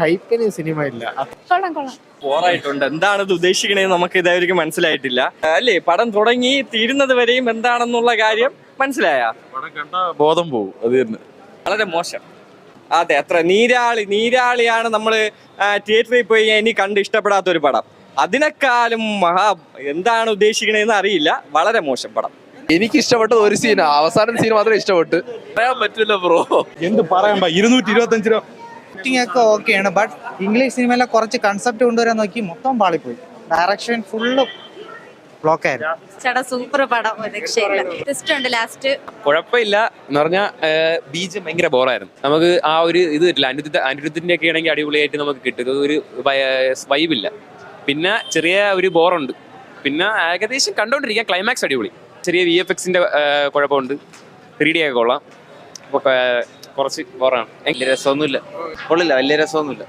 ഹൈപ്പിന് cinema ഇല്ല. കൊള്ളാം കൊള്ളാം. ബോറായിട്ടുണ്ട്. എന്താണ് ഇത് ഉദ്ദേശിക്കണേന്ന് നമുക്ക് ഇതായിരിക്കും മനസ്സിലായിട്ടില്ല അല്ലേ. പടം തുടങ്ങി തീരുന്നത് വരെയും എന്താണെന്നുള്ള കാര്യം മനസ്സിലായ പടം കണ്ട ബോധം പോകും. അത് തന്നെ വളരെ മോശം. അതെ, അത്ര നീരാളിയാണ് നമ്മള് തിയേറ്ററിൽ പോയി ഇനി കണ്ട് ഇഷ്ടപ്പെടാത്ത ഒരു പടം. അതിനേക്കാളും എന്താണ് ഉദ്ദേശിക്കണേന്ന് അറിയില്ല. വളരെ മോശം പടം. എനിക്ക് ഇഷ്ടപ്പെട്ടത് ഒരു സീൻ, അവസാനം സീൻ മാത്രമേ ഇഷ്ടപ്പെട്ടു. പറയാൻ പറ്റില്ല ബ്രോ. എന്ത് പറയാൻ 225 രൂപ ഒക്കെ ഓക്കെയാണ്. ബട്ട് ഇംഗ്ലീഷ് സിനിമയിലെ കുറച്ച് കൺസെപ്റ്റ് കൊണ്ടുവരാൻ നോക്കി മൊത്തം പാളിപ്പോയി. ഡയറക്ഷൻ ഫുള്ള് ബ്ലോക്ക് ആയിരുന്നു. ചേട്ടാ സൂപ്പർ പടം, ഒരു രക്ഷയില്ല. ട്വിസ്റ്റ് ഉണ്ട് ലാസ്റ്റ്. കുഴപ്പമില്ല എന്ന് പറഞ്ഞാൽ ബീജം ഭയങ്കര ബോറായിരുന്നു. നമുക്ക് ആ ഒരു ഇത് കിട്ടില്ല. അനിരുദ്ധത്തിന്റെ ഒക്കെ ആണെങ്കിൽ അടിപൊളിയായിട്ട് നമുക്ക് കിട്ടും. ഒരു വൈബില്ല. പിന്നെ ചെറിയ ഒരു ബോറുണ്ട്. പിന്നെ ഏകദേശം കണ്ടോണ്ടിരിക്കാം. ക്ലൈമാക്സ് അടിപൊളി. ചെറിയ VFXന്റെ കുഴപ്പമുണ്ട്. 3D ഒക്കെ കൊള്ളാം. കുറച്ച് ബോറാണ്. വലിയ രസമൊന്നുമില്ല. കൊള്ളില്ല, വലിയ രസമൊന്നുമില്ല.